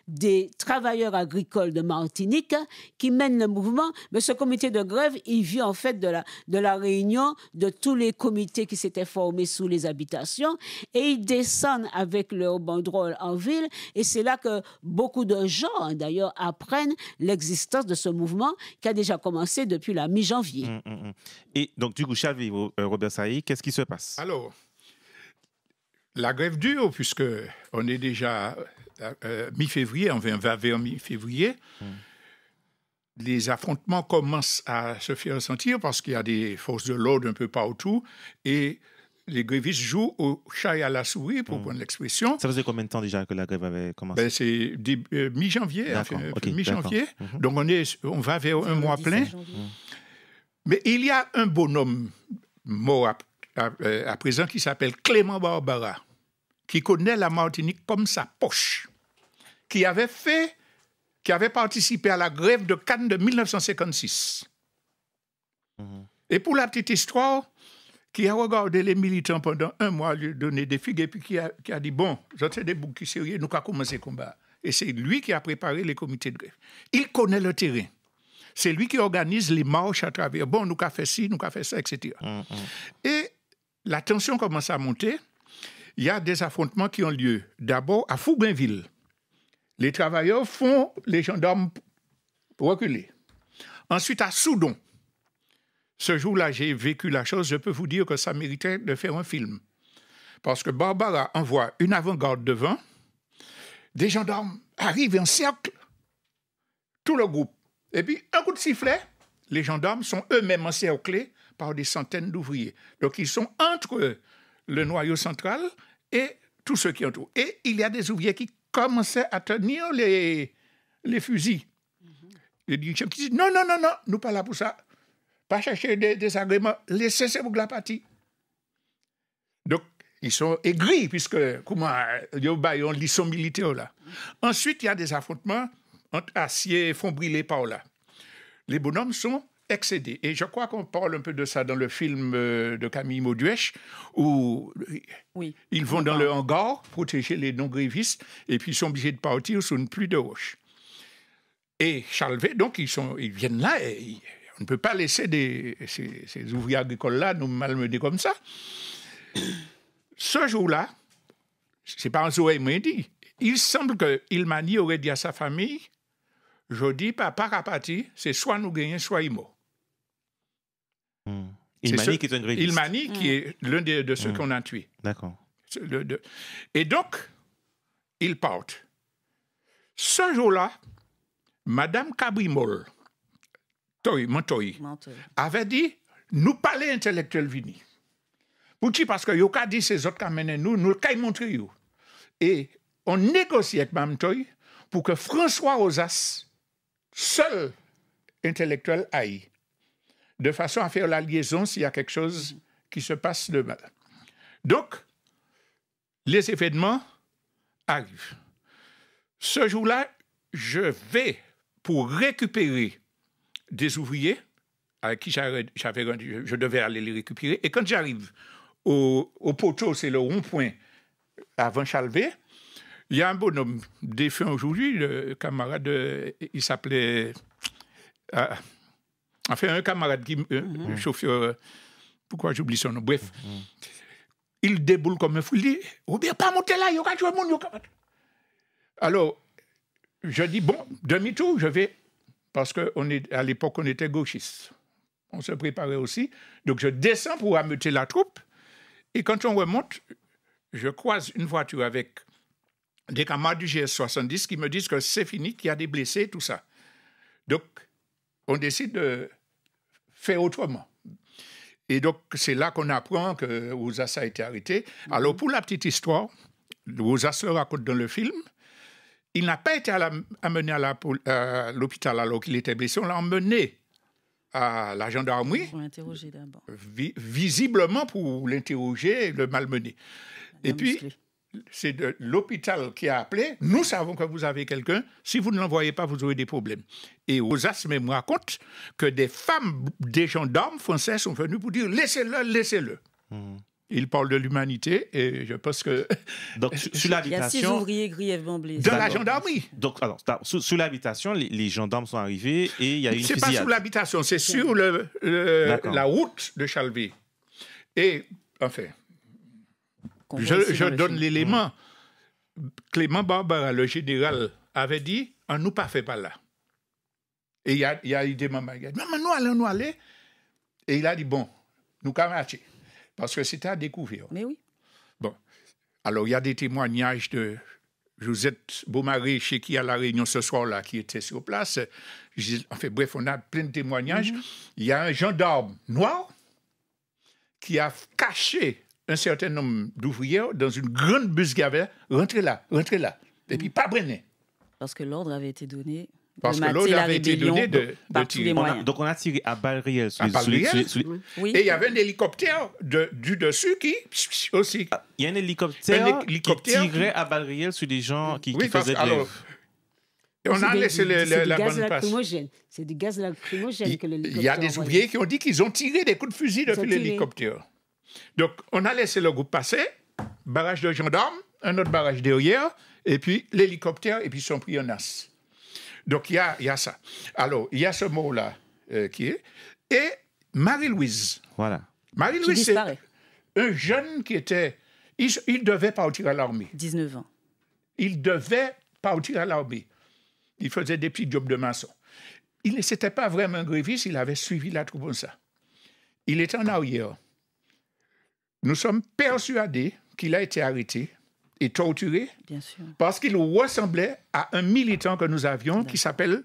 des travailleurs agricoles de Martinique qui mène le mouvement. Mais ce comité de grève, il vient en fait de la réunion de tous les comités qui s'étaient formés sous les habitations et ils descendent avec leur banderole en ville. Et c'est là que beaucoup de gens, d'ailleurs, apprennent l'existence de ce mouvement qui a déjà commencé depuis la mi-janvier. Et donc, du coup, Chalvé, Robert Saï, qu'est-ce qui se passe? Alors, la grève dure, puisque on est déjà mi-février, on va vers mi-février. Les affrontements commencent à se faire sentir parce qu'il y a des forces de l'ordre un peu partout et les grévistes jouent au chat et à la souris, pour prendre l'expression. Ça faisait combien de temps déjà que la grève avait commencé? C'est mi-janvier, mi-janvier. Donc on va vers un mois plein. Mais il y a un bonhomme mort à présent qui s'appelle Clément Barbara, qui connaît la Martinique comme sa poche, qui avait participé à la grève de Cannes de 1956. Et pour la petite histoire, qui a regardé les militants pendant un mois, lui donner des figues, et puis qui a dit, bon, c'est des boucs qui sérieux, nous avons commencé le combat. Et c'est lui qui a préparé les comités de grève. Il connaît le terrain. C'est lui qui organise les marches à travers, bon, nous avons fait ci, nous avons fait ça, etc. Et la tension commence à monter. Il y a des affrontements qui ont lieu. D'abord, à Fougainville. Les travailleurs font les gendarmes reculer. Ensuite, à Soudon. Ce jour-là, j'ai vécu la chose. Je peux vous dire que ça méritait de faire un film. Parce que Barbara envoie une avant-garde devant. Des gendarmes arrivent en cercle. Tout le groupe. Et puis, un coup de sifflet, les gendarmes sont eux-mêmes encerclés par des centaines d'ouvriers. Donc, ils sont entre le noyau central et tous ceux qui entourent. Et il y a des ouvriers qui commençaient à tenir les fusils. Les dirigeants qui disent, non, nous pas là pour ça. Pas chercher des agréments. Laissez ces boucles la partie. Donc, ils sont aigris, puisque, comment, ils ont l'isson militaire là. Ensuite, il y a des affrontements entre acier et font brûler par là. Les bonhommes sont excédés. Et je crois qu'on parle un peu de ça dans le film de Camille Mauduèche, où ils vont dans le hangar protéger les non-grévistes, et puis ils sont obligés de partir sur une pluie de roches. Et Chalvet, donc, ils viennent là, et on ne peut pas laisser ces ouvriers agricoles-là nous malmener comme ça. Ce jour-là, c'est pas un Zoé m'a dit, il semble que Ilmani aurait dit à sa famille, je dis, papa Rapati, c'est soit nous gagnons, soit il mort. Ilmani qui est un gréviste. Ilmani qui est l'un de ceux qu'on a tués. D'accord. Et donc, ils partent. Ce jour-là, Madame Cabrimol, Montoy, avait dit, nous parler intellectuel vini. Pourquoi? Parce que Yoka dit ces autres qui amènent nous le caille montrer. Et on négocie avec Mme Toy pour que François Rosas, seul intellectuel, aille, de façon à faire la liaison s'il y a quelque chose qui se passe de mal. Donc, les événements arrivent. Ce jour-là, je vais pour récupérer des ouvriers à qui je devais aller les récupérer. Et quand j'arrive au poteau, c'est le rond-point avant Chalvet, il y a un bonhomme défunt aujourd'hui, le camarade, il s'appelait... enfin, un camarade qui... chauffeur... pourquoi j'oublie son nom? Bref. Il déboule comme un fou. Il dit, Robert, pas monter là, il y a tout le monde. Alors, je dis, bon, demi-tour, je vais... Parce qu'à l'époque, on était gauchistes. On se préparait aussi. Donc, je descends pour ameuter la troupe. Et quand on remonte, je croise une voiture avec des camarades du GS70 qui me disent que c'est fini, qu'il y a des blessés, tout ça. Donc, on décide de faire autrement. Et donc, c'est là qu'on apprend que Ouzas a été arrêté. Alors, pour la petite histoire, Ouzas le raconte dans le film, il n'a pas été amené à l'hôpital alors qu'il était blessé. On l'a emmené à la gendarmerie. Pour l'interroger d'abord. Visiblement pour l'interroger et le malmener. Et puis, c'est de l'hôpital qui a appelé. Nous savons que vous avez quelqu'un. Si vous ne l'envoyez pas, vous aurez des problèmes. Et Ouzas même raconte que des femmes, des gendarmes français sont venus pour dire laissez-le, laissez-le. Il parle de l'humanité et je pense que... Donc, sur l'habitation... Il y a 6 ouvriers grièvement blessés. De la gendarmerie. Donc, alors, sur l'habitation, les gendarmes sont arrivés et il y a eu une C'est fusillade. pas sur l'habitation, c'est sur la route de Chalvet. Et, enfin, je donne l'élément. Clément Barbara, le général, avait dit on nous pas fait par là. Et il y a eu des mamans qui ont dit maman, nous allons. Et il a dit bon, nous allons marcher. Parce que c'était à découvrir. Mais oui. Bon. Alors, il y a des témoignages de Josette Beaumarais, chez qui à la réunion ce soir-là, qui était sur place. Enfin, bref, on a plein de témoignages. Il y a un gendarme noir qui a caché un certain nombre d'ouvriers dans une grande bus qu'il y avait. Rentrez là. Et puis, pas brûler. Parce que l'ordre avait été donné. Parce que l'ordre avait été donné de tirer. Donc, on a tiré à balles réelles. Oui. Et il y avait un hélicoptère du dessus qui aussi. Il y a un hélicoptère qui tirait à balles réelles sur des gens qui faisaient de l'œuvre. On a laissé la bonne passe. C'est du gaz lacrymogène que l'hélicoptère. Il y a des ouvriers qui ont dit qu'ils ont tiré des coups de fusil depuis l'hélicoptère. Donc, on a laissé le groupe passer, barrage de gendarmes, un autre barrage derrière, et puis l'hélicoptère, et puis ils sont pris en as. Donc, il y a ça. Alors, il y a ce mot-là qui est. Et Marie-Louise. Voilà. Marie-Louise, c'est un jeune qui était. Il devait partir à l'armée. 19 ans. Il devait partir à l'armée. Il faisait des petits jobs de maçon. Il ne s'était pas vraiment un gréviste, il avait suivi la troupe comme ça. Il était en arrière. Nous sommes persuadés qu'il a été arrêté et torturé. Bien sûr. Parce qu'il ressemblait à un militant que nous avions qui s'appelle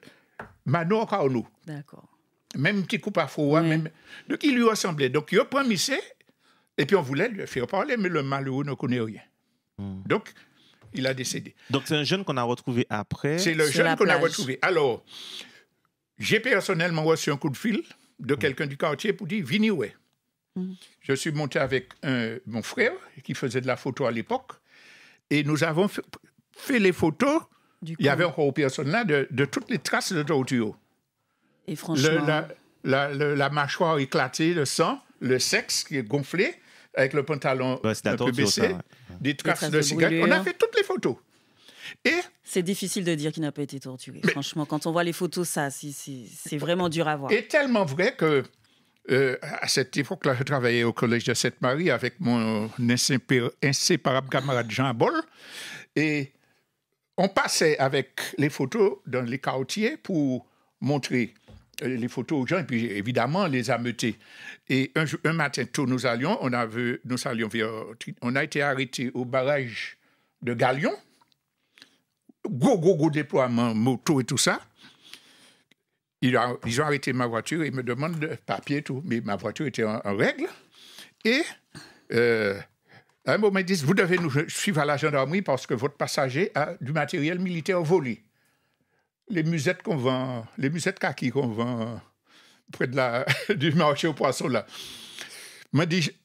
Manor Carnot. D'accord. Même petit coup à froid. Même... Donc, il lui ressemblait. Donc, il a promis, et puis on voulait le faire parler, mais le malheureux ne connaît rien. Donc, il a décédé. Donc, c'est un jeune qu'on a retrouvé après. C'est le jeune qu'on a retrouvé. Alors, j'ai personnellement reçu un coup de fil de quelqu'un du quartier pour dire « Vini, ouais ». Je suis monté avec mon frère, qui faisait de la photo à l'époque, et nous avons fait les photos. Il y avait encore personne là de toutes les traces de torture. Et franchement... La mâchoire éclatée, le sang, le sexe qui est gonflé, avec le pantalon un peu baissé, des traces de cigarettes. On a fait toutes les photos. Et c'est difficile de dire qu'il n'a pas été torturé. Franchement, quand on voit les photos, ça, c'est vraiment dur à voir. Et tellement vrai que à cette époque-là, je travaillais au collège de Sainte-Marie avec mon inséparable camarade Jean Boll. Et on passait avec les photos dans les quartiers pour montrer les photos aux gens et puis évidemment les ameuter. Et un matin tôt, on a été arrêtés au barrage de Galion. Gros déploiement moto et tout ça. Ils ont arrêté ma voiture et me demandent de papier et tout, mais ma voiture était en règle. Et à un moment, ils disent, vous devez nous suivre à la gendarmerie parce que votre passager a du matériel militaire volé. Les musettes qu'on vend, les musettes kaki qu'on vend près du marché aux poissons là.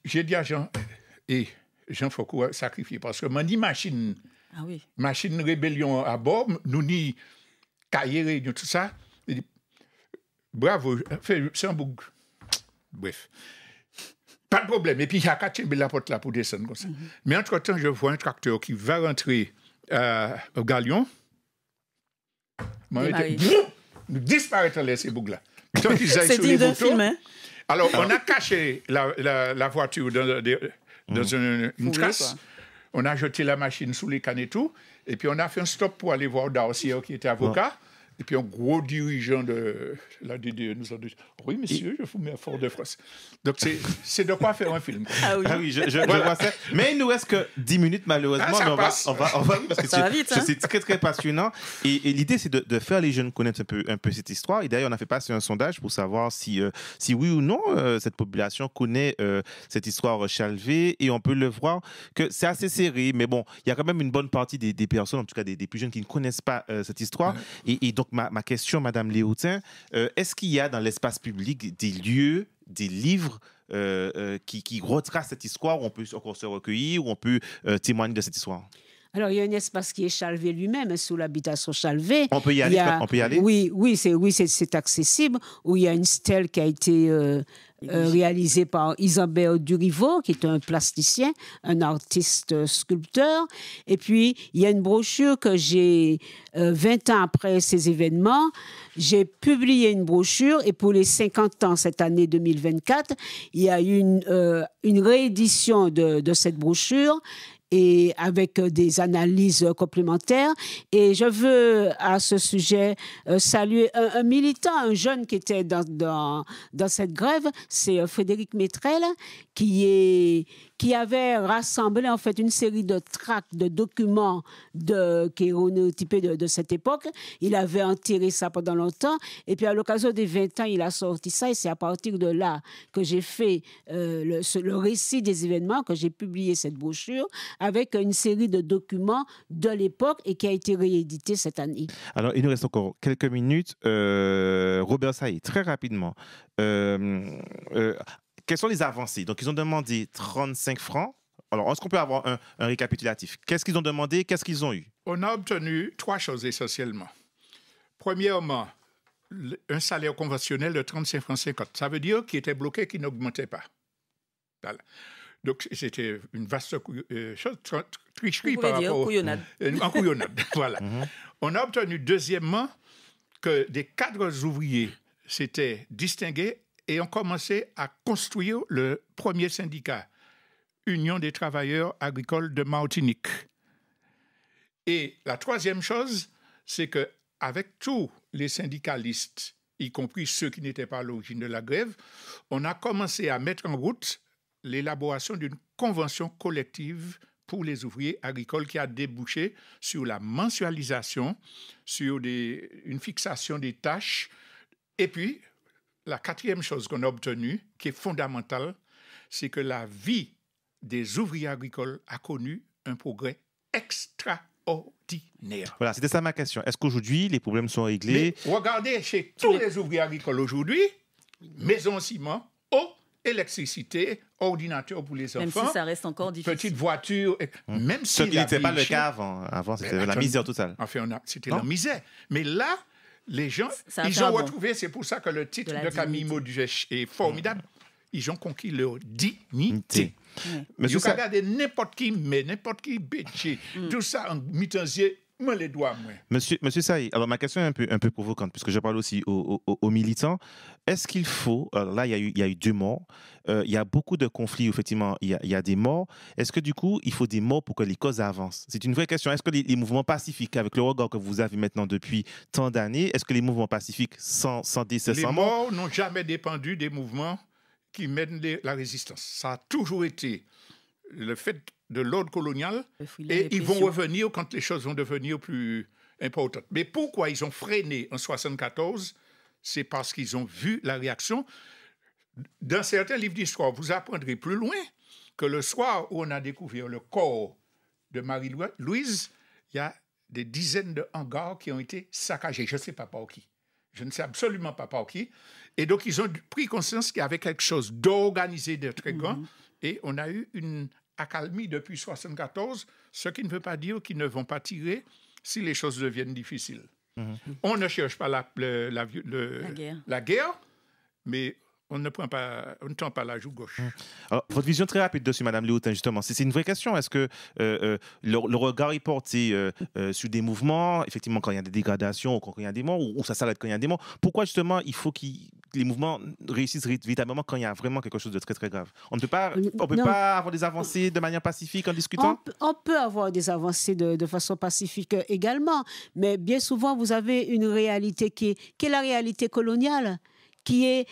J'ai dit à Jean, Jean Foucault a sacrifié parce que m'a dit machine rébellion à bord, nous ni cahier réunion, tout ça. Il dit, bravo, c'est un bouc. Bref. Pas de problème. Et puis, il y a qu'à tirer la porte là pour descendre comme ça. Mais entre-temps, je vois un tracteur qui va rentrer au Galion. Nous disparaître là, ces boucs-là. C'est digne d'un film, hein? Alors, on a caché la voiture dans une trace. On a jeté la machine sous les cannes et tout. Et puis, on a fait un stop pour aller voir Darcy, qui était avocat. Et puis un gros dirigeant de la DDE nous a dit « Oui, monsieur, je vous mets à Fort-de-France. » Donc, c'est de quoi faire un film. Ah oui, je vois ça. Mais il nous reste que 10 minutes, malheureusement. Ah, ça mais passe. on va parce que ça va vite, hein? c'est très, très passionnant. Et l'idée, c'est de faire les jeunes connaître un peu cette histoire. Et d'ailleurs, on a fait passer un sondage pour savoir si oui ou non, cette population connaît cette histoire Chalvet. Et on peut le voir que c'est assez serré. Mais bon, il y a quand même une bonne partie des personnes, en tout cas des plus jeunes, qui ne connaissent pas cette histoire. Et donc, ma question, Madame Léotin, est-ce qu'il y a dans l'espace public des lieux, des livres qui retracent cette histoire où on peut encore se recueillir, où on peut témoigner de cette histoire? Alors, il y a un espace qui est Chalvet lui-même, sous l'habitation Chalvet. On peut y aller? On peut y aller? Oui, c'est accessible, où il y a une stèle qui a été réalisée par Isambert Duriveau, qui est un plasticien, un artiste sculpteur. Et puis, il y a une brochure que j'ai, 20 ans après ces événements, j'ai publié une brochure, et pour les 50 ans, cette année 2024, il y a eu une réédition de cette brochure, et avec des analyses complémentaires. Et je veux, à ce sujet, saluer un militant, un jeune qui était dans cette grève, c'est Frédéric Métrel, qui avait rassemblé en fait une série de tracts, de documents qui est monotypé de cette époque. Il avait enterré ça pendant longtemps. Et puis, à l'occasion des 20 ans, il a sorti ça. Et c'est à partir de là que j'ai fait le récit des événements, que j'ai publié cette brochure avec une série de documents de l'époque et qui a été réédité cette année. Alors, il nous reste encore quelques minutes. Robert Saïd, très rapidement. Quelles sont les avancées? Donc, ils ont demandé 35 francs. Alors, est-ce qu'on peut avoir un récapitulatif? Qu'est-ce qu'ils ont demandé? Qu'est-ce qu'ils ont eu? On a obtenu 3 choses essentiellement. Premièrement, un salaire conventionnel de 35 francs 50. Ça veut dire qu'il était bloqué, qu'il n'augmentait pas. Voilà. Donc, c'était une vaste chose, tricherie par rapport... couillonnade. En couillonnade, voilà. On a obtenu, deuxièmement, que des cadres ouvriers s'étaient distingués et ont commencé à construire le premier syndicat, Union des travailleurs agricoles de Martinique. Et la troisième chose, c'est qu'avec tous les syndicalistes, y compris ceux qui n'étaient pas à l'origine de la grève, on a commencé à mettre en route l'élaboration d'une convention collective pour les ouvriers agricoles qui a débouché sur la mensualisation, sur une fixation des tâches. Et puis, la quatrième chose qu'on a obtenue, qui est fondamentale, c'est que la vie des ouvriers agricoles a connu un progrès extraordinaire. Voilà, c'était ça ma question. Est-ce qu'aujourd'hui, les problèmes sont réglés? Mais regardez chez tous les ouvriers agricoles aujourd'hui, maison ciment, eau, électricité, ordinateur pour les enfants. Même si ça reste encore difficile. Petite voiture. Même si Ce qui n'était pas le cas avant. Avant, c'était la misère totale. Enfin, c'était la misère. Mais là, les gens, ça ils ont retrouvé, c'est pour ça que le titre de Camille Maudugèche est formidable, ils ont conquis leur dignité. Monsieur, vous regardez n'importe qui, mais n'importe qui, béché, tout ça en mitanzier, moi les doigts, moi. Monsieur Saïd, alors ma question est un peu provocante, puisque je parle aussi aux militants. Est-ce qu'il faut, alors là, il y a eu 2 morts, il y a beaucoup de conflits, effectivement, il y a des morts. Est-ce que du coup, il faut des morts pour que les causes avancent? C'est une vraie question. Est-ce que les mouvements pacifiques, avec le regard que vous avez maintenant depuis tant d'années, est-ce que les mouvements pacifiques sans décès, sans mort... Les morts n'ont jamais dépendu des mouvements qui mènent la résistance. Ça a toujours été le fait de l'ordre colonial et ils vont revenir quand les choses vont devenir plus importantes. Mais pourquoi ils ont freiné en 1974? C'est parce qu'ils ont vu la réaction. Dans certains livres d'histoire, vous apprendrez plus loin que le soir où on a découvert le corps de Marie-Louise, il y a des dizaines de hangars qui ont été saccagés. Je ne sais pas par qui. Je ne sais absolument pas par qui. Et donc, ils ont pris conscience qu'il y avait quelque chose d'organisé, de très grand. Et on a eu une accalmie depuis 1974, ce qui ne veut pas dire qu'ils ne vont pas tirer si les choses deviennent difficiles. On ne cherche pas la guerre, mais on ne tend pas la joue gauche. Alors, votre vision très rapide dessus, Madame Léotin, justement, c'est une vraie question. Est-ce que le regard est porté sur des mouvements, effectivement, quand il y a des dégradations ou quand il y a des morts, ou ça s'arrête quand il y a des morts? Pourquoi, justement, il faut les mouvements réussissent véritablement quand il y a vraiment quelque chose de très, très grave. On ne peut pas, avoir des avancées de manière pacifique en discutant? On peut avoir des avancées de façon pacifique également, mais bien souvent, vous avez une réalité qui est la réalité coloniale, qui est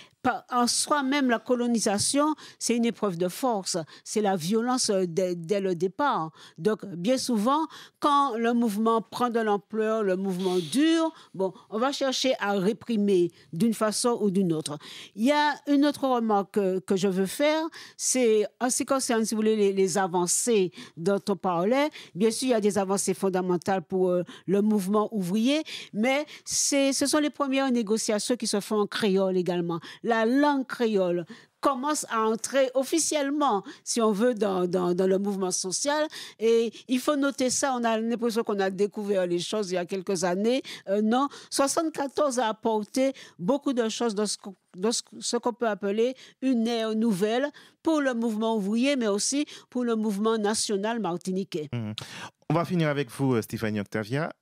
en soi-même la colonisation, c'est une épreuve de force, c'est la violence dès le départ. Donc, bien souvent, quand le mouvement prend de l'ampleur, le mouvement dure, bon, on va chercher à réprimer d'une façon ou d'une autre. Il y a une autre remarque que je veux faire, c'est en ce qui concerne, si vous voulez, les avancées dont on parlait. Bien sûr, il y a des avancées fondamentales pour le mouvement ouvrier, mais ce sont les premières négociations qui se font en créole également. La langue créole commence à entrer officiellement, si on veut, dans le mouvement social. Et il faut noter ça. On a l'impression qu'on a découvert les choses il y a quelques années. Non, 74 a apporté beaucoup de choses dans ce qu'on peut appeler une ère nouvelle pour le mouvement ouvrier, mais aussi pour le mouvement national martiniquais. On va finir avec vous, Stéphanie Octavia.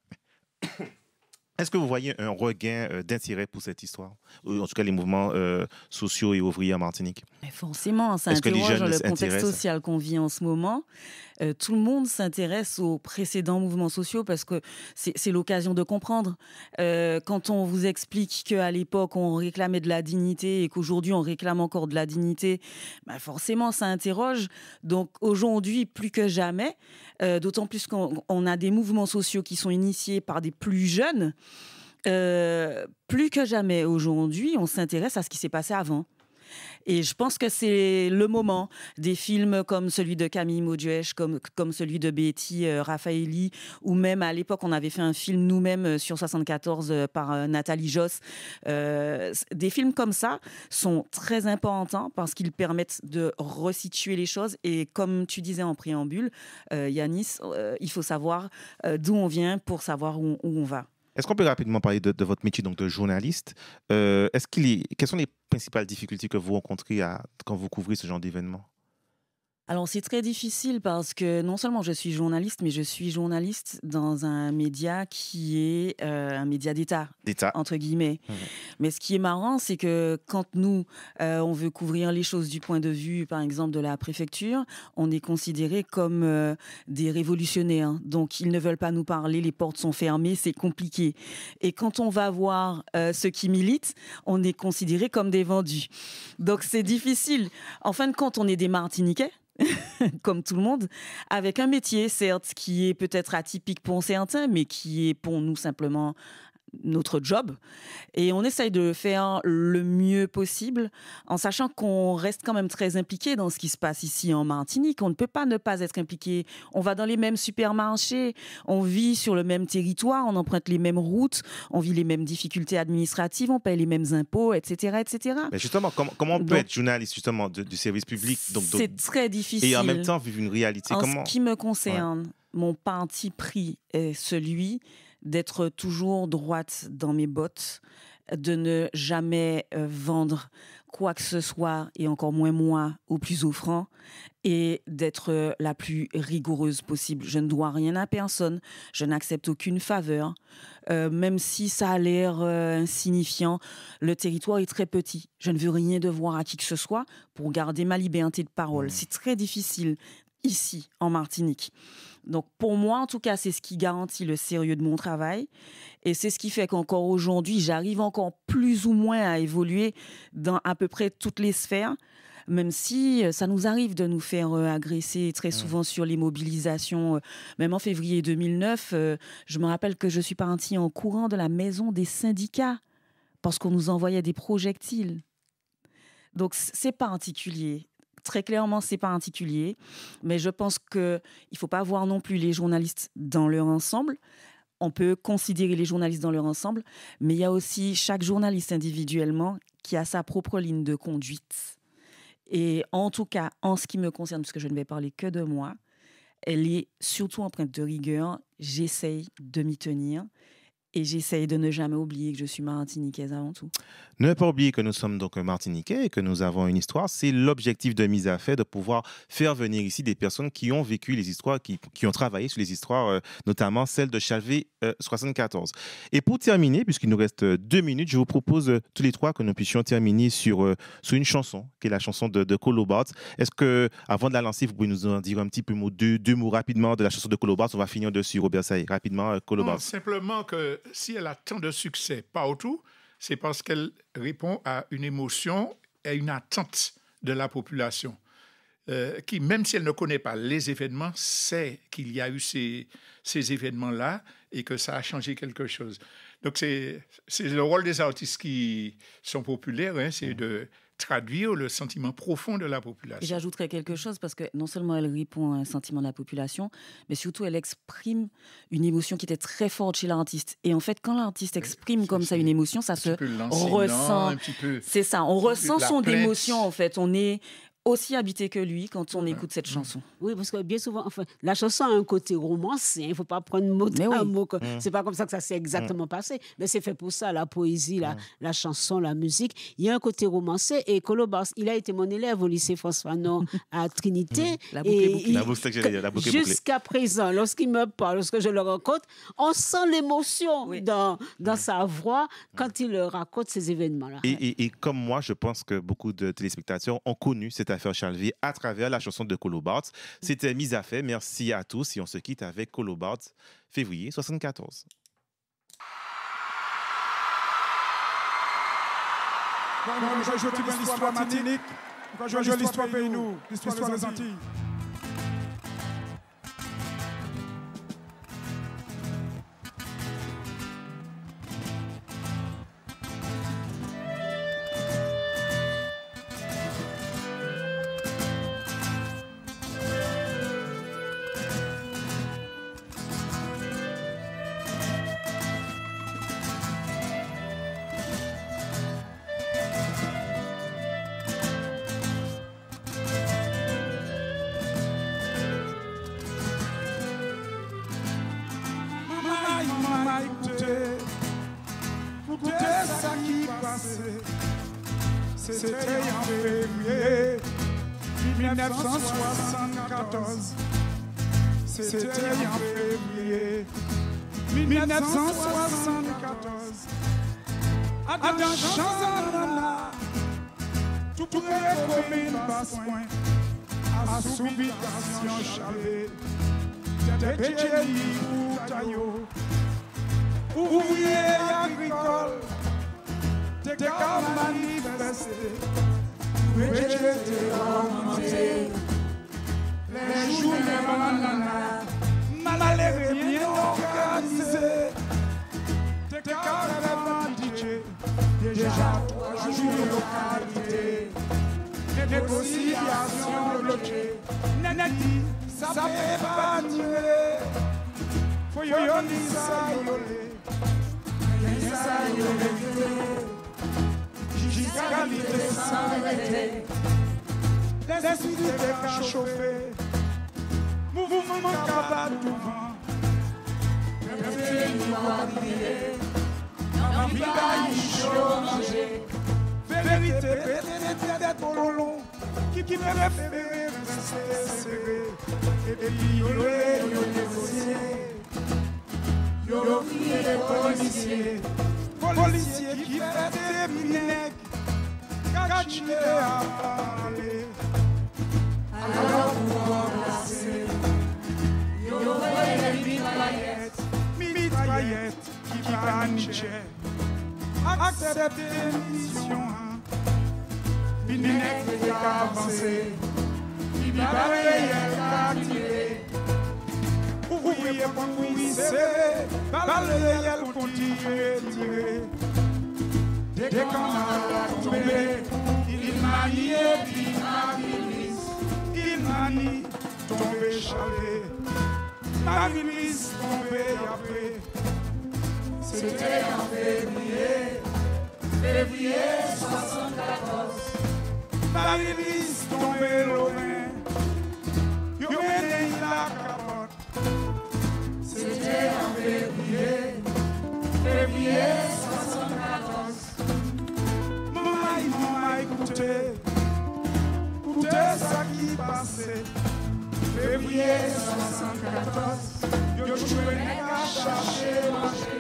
Est-ce que vous voyez un regain d'intérêt pour cette histoire? En tout cas, les mouvements sociaux et ouvriers en Martinique. Mais forcément, ça interroge le contexte social qu'on vit en ce moment. Tout le monde s'intéresse aux précédents mouvements sociaux parce que c'est l'occasion de comprendre. Quand on vous explique qu'à l'époque, on réclamait de la dignité et qu'aujourd'hui, on réclame encore de la dignité, bah forcément, ça interroge. Donc aujourd'hui, plus que jamais, d'autant plus qu'on a des mouvements sociaux qui sont initiés par des plus jeunes, plus que jamais aujourd'hui, on s'intéresse à ce qui s'est passé avant. Et je pense que c'est le moment. Des films comme celui de Camille Maudiesh, comme celui de Betty Raffaelli, ou même à l'époque, on avait fait un film nous-mêmes sur 74 par Nathalie Josse. Des films comme ça sont très importants parce qu'ils permettent de resituer les choses. Et comme tu disais en préambule, Yanis, il faut savoir d'où on vient pour savoir où on va. Est-ce qu'on peut rapidement parler de votre métier donc de journaliste? Quelles sont les principales difficultés que vous rencontrez quand vous couvrez ce genre d'événements? Alors, c'est très difficile parce que non seulement je suis journaliste, mais je suis journaliste dans un média qui est un média d'État, entre guillemets. Mmh. Mais ce qui est marrant, c'est que quand nous, on veut couvrir les choses du point de vue, par exemple, de la préfecture, on est considérés comme des révolutionnaires. Donc, ils ne veulent pas nous parler, les portes sont fermées, c'est compliqué. Et quand on va voir ceux qui militent, on est considérés comme des vendus. Donc, c'est difficile. En fin de compte, on est des Martiniquais. Comme tout le monde, avec un métier, certes, qui est peut-être atypique pour certains, mais qui est pour nous simplement notre job. Et on essaye de faire le mieux possible en sachant qu'on reste quand même très impliqué dans ce qui se passe ici en Martinique. On ne peut pas ne pas être impliqué. On va dans les mêmes supermarchés, on vit sur le même territoire, on emprunte les mêmes routes, on vit les mêmes difficultés administratives, on paye les mêmes impôts, etc. etc. Mais justement, comment on peut être journaliste justement du service public c'est très difficile. Et en même temps vivre une réalité. Ce qui me concerne, mon parti pris est celui d'être toujours droite dans mes bottes, de ne jamais vendre quoi que ce soit, et encore moins moi, au plus offrant, et d'être la plus rigoureuse possible. Je ne dois rien à personne, je n'accepte aucune faveur, même si ça a l'air insignifiant. Le territoire est très petit, je ne veux rien devoir à qui que ce soit pour garder ma liberté de parole. C'est très difficile ici, en Martinique. Donc, pour moi, en tout cas, c'est ce qui garantit le sérieux de mon travail. Et c'est ce qui fait qu'encore aujourd'hui, j'arrive encore plus ou moins à évoluer dans à peu près toutes les sphères, même si ça nous arrive de nous faire agresser très souvent sur les mobilisations. Même en février 2009, je me rappelle que je suis partie en courant de la maison des syndicats parce qu'on nous envoyait des projectiles. Donc, c'est particulier. Très clairement, c'est pas particulier, mais je pense qu'il ne faut pas voir non plus les journalistes dans leur ensemble. On peut considérer les journalistes dans leur ensemble, mais il y a aussi chaque journaliste individuellement qui a sa propre ligne de conduite. Et en tout cas, en ce qui me concerne, parce que je ne vais parler que de moi, elle est surtout empreinte de rigueur. J'essaye de m'y tenir. Et j'essaye de ne jamais oublier que je suis martiniquaise avant tout. Ne pas oublier que nous sommes donc martiniquais et que nous avons une histoire. C'est l'objectif de Mise à Fait, de pouvoir faire venir ici des personnes qui ont vécu les histoires, qui ont travaillé sur les histoires, notamment celle de Chalvet 74. Et pour terminer, puisqu'il nous reste 2 minutes, je vous propose tous les trois que nous puissions terminer sur une chanson, qui est la chanson de Colo Bart. Est-ce que, avant de la lancer, vous pouvez nous en dire un petit peu deux mots rapidement de la chanson de Colo Bart? On va finir dessus, Robert Saï. Rapidement, Colo Bart. Simplement que si elle a tant de succès partout, c'est parce qu'elle répond à une émotion et à une attente de la population qui, même si elle ne connaît pas les événements, sait qu'il y a eu ces événements-là et que ça a changé quelque chose. Donc, c'est le rôle des artistes qui sont populaires, hein, c'est de traduire le sentiment profond de la population. Et j'ajouterais quelque chose parce que non seulement elle répond à un sentiment de la population, mais surtout elle exprime une émotion qui était très forte chez l'artiste. Et en fait, quand l'artiste exprime comme ça une émotion, ça se ressent. C'est ça, on ressent son émotion en fait. On est aussi habité que lui quand on écoute cette chanson. Oui, parce que bien souvent, enfin, la chanson a un côté romancé. Il ne faut pas prendre mot à mot. C'est pas comme ça que ça s'est exactement passé. Mais c'est fait pour ça, la poésie, la chanson, la musique. Il y a un côté romancé. Et Colo Bart, il a été mon élève au lycée François Fanon à Trinité. La boucle jusqu'à présent, lorsqu'il me parle, lorsque je le rencontre, on sent l'émotion dans sa voix quand il raconte ces événements-là. Et comme moi, je pense que beaucoup de téléspectateurs ont connu cette affaire Chalvet à travers la chanson de Colo Bart. C'était Mise à Fait. Merci à tous et on se quitte avec Colo Bart, février 74. On va jouer l'histoire Martinique. On va jouer l'histoire pays nous, l'histoire des Antilles. C'était en février 1974. C'était en février 1974. À dans Chanzanana, tout près commune Basse-Point, à sous-habitation Chalvet, des Péchéli ou Taillot, ouvriers agricoles. T'es qu'à manifester, mais j'étais remonté. Les journées banana, mal bien organisées. T'es qu'à revendiquer, déjà 3 jours de localité. Les négociations bloquées, Nenadi, ça fait pas tirer. Faut y aller, ça y aller. Jusqu'à l'idée s'arrêter, les idées qu'à chauffer, mouvement qu'à battre devant, les pays noirs briller, dans village chaud manger, vérité pénétrée des colons, qui me référait rester serré, et puis yo négocié, yo crié les policiers qui fait des vinaigres, cachés à parler. Alors pour remplacer, il y aurait les mitraillettes qui panichaient. Accepter mission, vinaigre qui a avancé, il va tirer. Ouvrier pour oui serré, balayel continuer tirer. Dès qu'on a tombé, il maniait puis Marie-Louise, il manie tombé Chalvet. Marie-Louise tombée après. C'était en février 74. Marie-Louise tombée Lorraine, yo mené la capote. C'était en février jouer n'est qu'à chercher manger.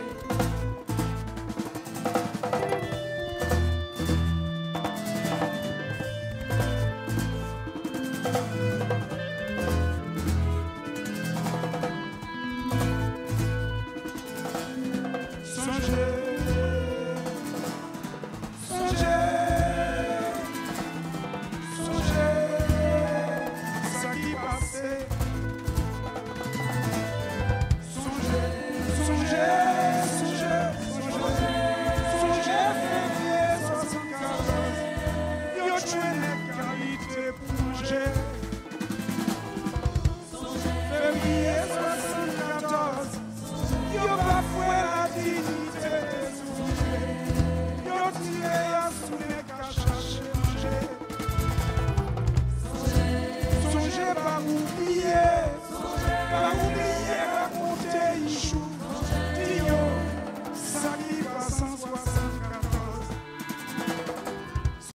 Yeah.